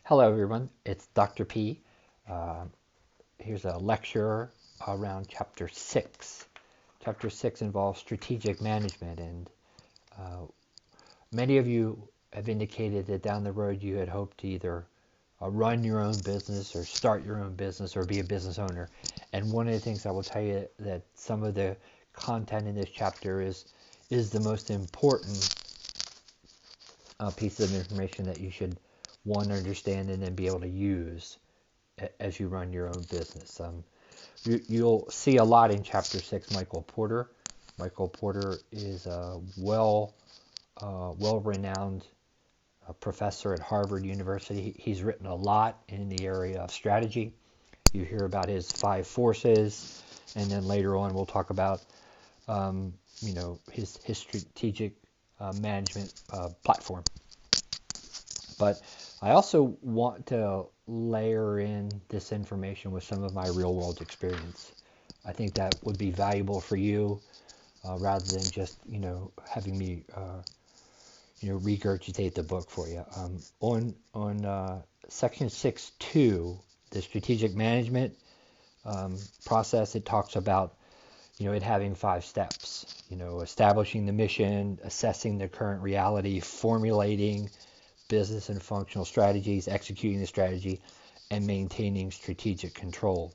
Hello, everyone. It's Dr. P. Uh, Here's a lecture around Chapter 6. Chapter 6 involves strategic management, and uh, many of you have indicated that down the road you had hoped to either run your own business or start your own business or be a business owner. And one of the things I will tell you that some of the content in this chapter is the most important piece of information that you should one understand and then be able to use as you run your own business. You'll see a lot in Chapter 6 Michael Porter. Michael Porter is a well-renowned professor at Harvard University. He's written a lot in the area of strategy. You hear about his five forces, and then later on we'll talk about his strategic management platform. But I also want to layer in this information with some of my real world experience. I think that would be valuable for you rather than just, having me, regurgitate the book for you. On section 6.2, the strategic management process, it talks about, it having five steps, establishing the mission, assessing the current reality, formulating business and functional strategies, executing the strategy, and maintaining strategic control.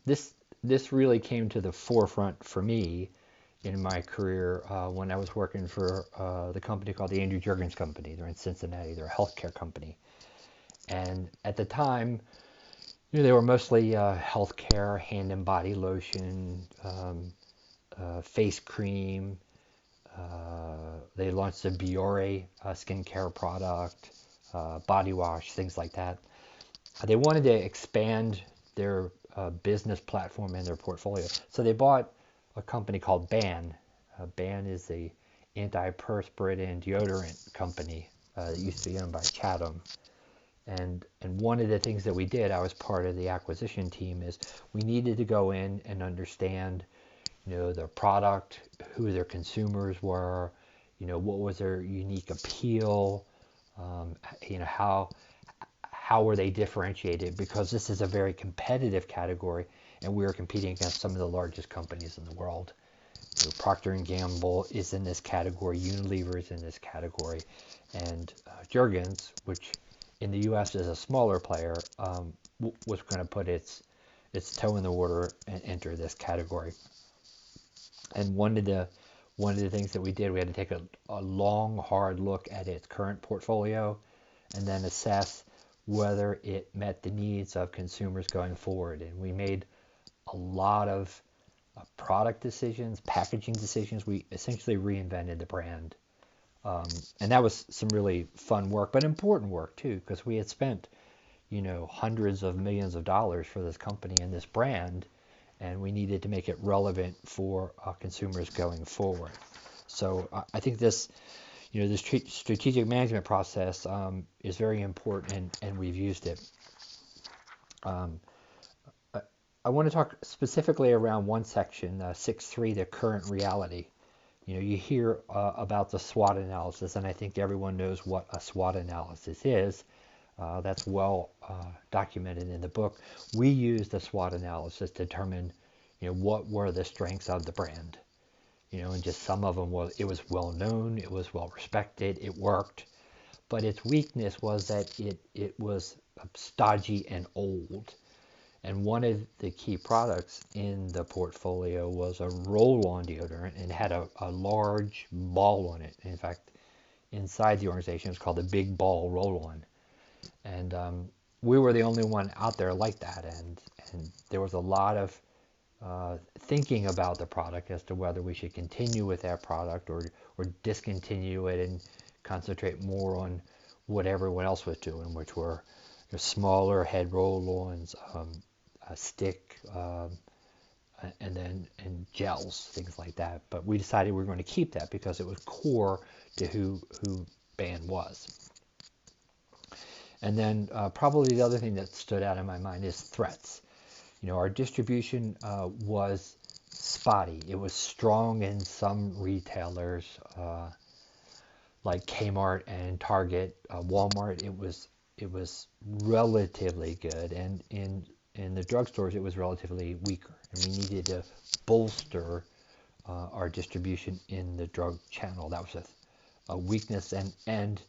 This really came to the forefront for me in my career when I was working for the company called the Andrew Jergens Company. They're in Cincinnati. They're a healthcare company. And at the time, they were mostly healthcare, hand and body lotion, face cream. They launched the Biore skincare product, body wash, things like that. They wanted to expand their business platform and their portfolio. So they bought a company called Ban. Ban is the antiperspirant and deodorant company that used to be owned by Chatham. And one of the things that we did, I was part of the acquisition team, is we needed to go in and understand, their product, who their consumers were, what was their unique appeal, how were they differentiated? Because this is a very competitive category, and we are competing against some of the largest companies in the world. Procter and Gamble is in this category, Unilever is in this category, and Jergens, which in the U.S. is a smaller player, was going to put its toe in the water and enter this category. And one of the things that we did, we had to take a long, hard look at its current portfolio, and then assess whether it met the needs of consumers going forward. And we made a lot of product decisions, packaging decisions. We essentially reinvented the brand. And that was some really fun work, but important work too, because we had spent, hundreds of millions of dollars for this company and this brand, and we needed to make it relevant for consumers going forward. So I think this, the strategic management process is very important, and we've used it. Um, I want to talk specifically around one section, 6.3, the current reality. You hear about the SWOT analysis, and I think everyone knows what a SWOT analysis is. That's well documented in the book. We used the SWOT analysis to determine, what were the strengths of the brand. And just some of them was it was well known, it was well respected, it worked. But its weakness was that it was stodgy and old. And one of the key products in the portfolio was a roll-on deodorant, and it had a large ball on it. In fact, inside the organization, it was called the Big Ball Roll-On. And we were the only one out there like that. And there was a lot of thinking about the product as to whether we should continue with that product or discontinue it and concentrate more on what everyone else was doing, which were smaller head roll-ons, a stick, and gels, things like that. But we decided we were going to keep that because it was core to who Ban was. And then probably the other thing that stood out in my mind is threats. Our distribution was spotty. It was strong in some retailers, like Kmart and Target, Walmart, it was relatively good, and in the drugstores it was relatively weaker, and we needed to bolster our distribution in the drug channel. That was a weakness and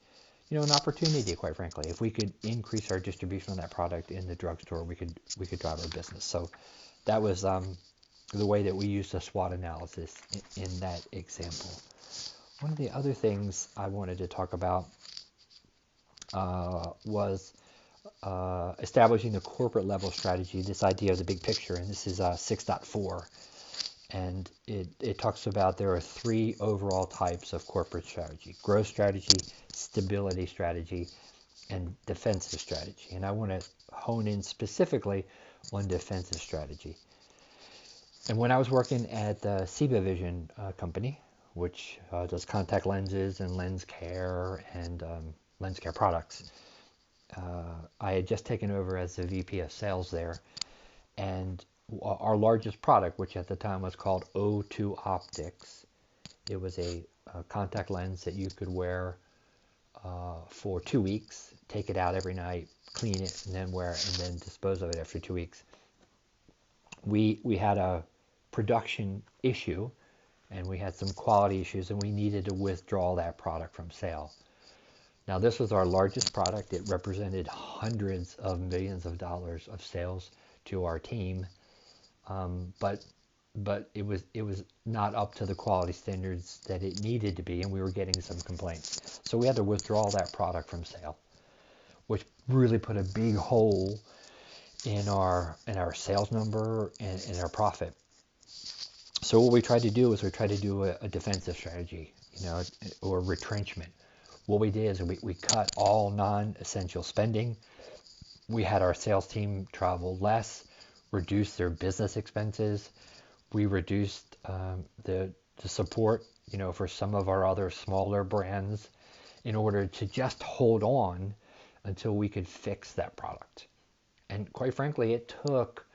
an opportunity, quite frankly. If we could increase our distribution on that product in the drugstore, we could drive our business. So that was the way that we used a SWOT analysis in that example. One of the other things I wanted to talk about was establishing the corporate level strategy, this idea of the big picture, and this is 6.4. And it talks about there are three overall types of corporate strategy: growth strategy, stability strategy, and defensive strategy. And I want to hone in specifically on defensive strategy. And when I was working at the CIBA Vision company, which does contact lenses and lens care and lens care products, I had just taken over as the VP of sales there. And our largest product, which at the time was called O2 Optics, it was a contact lens that you could wear for 2 weeks, take it out every night, clean it, and then wear it, and then dispose of it after 2 weeks. We had a production issue, and we had some quality issues, and we needed to withdraw that product from sale. Now, this was our largest product. It represented hundreds of millions of dollars of sales to our team, but it was not up to the quality standards that it needed to be, and we were getting some complaints. So we had to withdraw that product from sale, which really put a big hole in our sales number and in our profit. So what we tried to do is we tried to do a defensive strategy, or retrenchment. What we did is we cut all non-essential spending. We had our sales team travel less, reduce their business expenses. We reduced the support, for some of our other smaller brands in order to just hold on until we could fix that product. And quite frankly, it took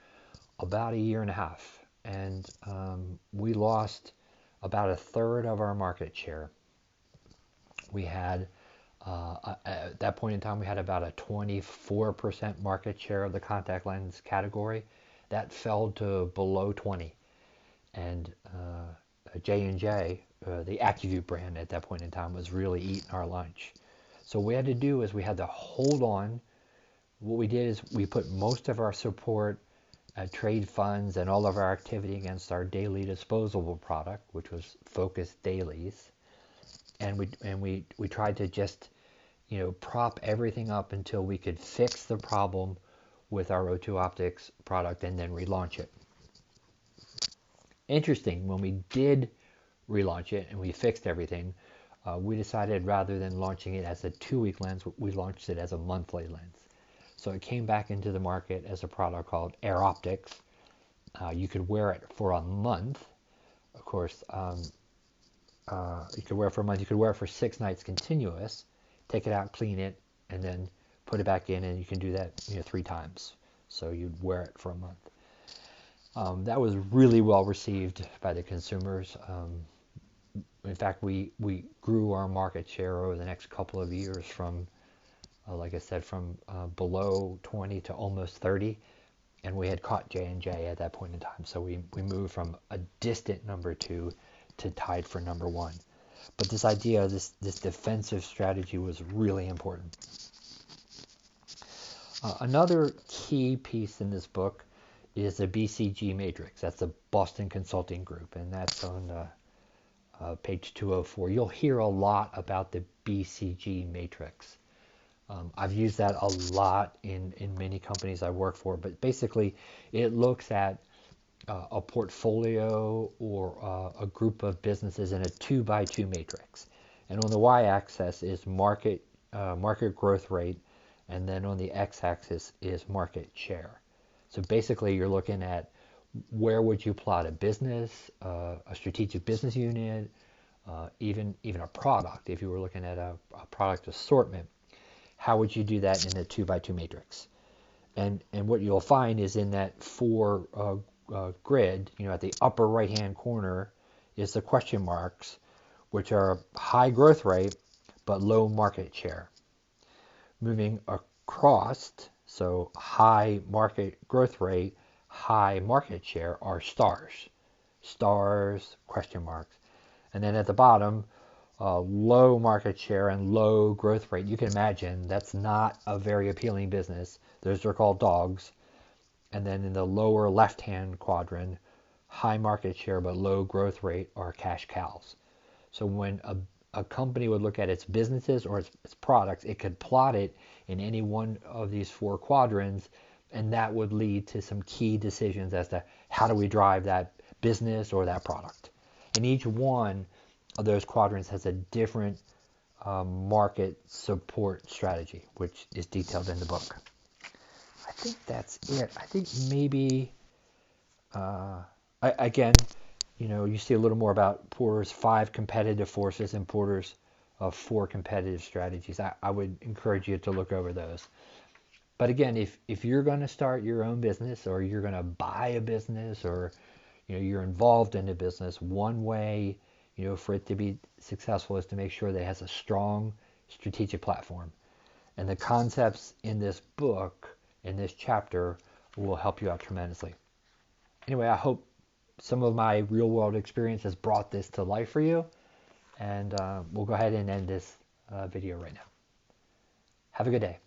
about a year and a half, and we lost about a third of our market share. We had, at that point in time, we had about a 24% market share of the contact lens category. That fell to below 20. And J&J, the AccuView brand at that point in time, was really eating our lunch. So what we had to do is we had to hold on. What we did is we put most of our support, trade funds, and all of our activity against our daily disposable product, which was Focus Dailies. And we tried to just, prop everything up until we could fix the problem with our O2 Optics product and then relaunch it. Interesting, when we did relaunch it and we fixed everything, we decided rather than launching it as a 2-week lens, we launched it as a monthly lens. So it came back into the market as a product called Air Optics. You could wear it for a month. Of course, you could wear it for a month. You could wear it for 6 nights continuous, take it out, clean it, and then put it back in, and you can do that 3 times. So you'd wear it for a month. That was really well received by the consumers. In fact, we grew our market share over the next couple of years from, like I said, from below 20 to almost 30. And we had caught J&J at that point in time. So we moved from a distant number 2 to tied for number 1. But this idea, this defensive strategy was really important. Another key piece in this book is the BCG matrix. That's the Boston Consulting Group, and that's on page 204. You'll hear a lot about the BCG matrix. I've used that a lot in many companies I work for, but basically it looks at a portfolio or a group of businesses in a 2x2 matrix. And on the y-axis is market growth rate, and then on the x-axis is market share. So basically you're looking at where would you plot a business, a strategic business unit, even a product. If you were looking at a product assortment, how would you do that in a 2x2 matrix? And what you'll find is in that 4 grid, at the upper right hand corner is the question marks, which are high growth rate, but low market share. Moving across, so high market growth rate, high market share are stars. Stars, question marks. And then at the bottom, low market share and low growth rate. You can imagine that's not a very appealing business. Those are called dogs. And then in the lower left-hand quadrant, high market share but low growth rate are cash cows. So when a company would look at its businesses or its products, it could plot it in any one of these four quadrants, and that would lead to some key decisions as to how do we drive that business or that product. And each one of those quadrants has a different market support strategy, which is detailed in the book. I think that's it. I think maybe, again, you see a little more about Porter's 5 competitive forces and Porter's 4 competitive strategies. I would encourage you to look over those. But again, if you're going to start your own business or you're going to buy a business or you're involved in a business, one way for it to be successful is to make sure that it has a strong strategic platform. And the concepts in this book, in this chapter, will help you out tremendously. Anyway, I hope some of my real world experience has brought this to life for you. And we'll go ahead and end this video right now. Have a good day.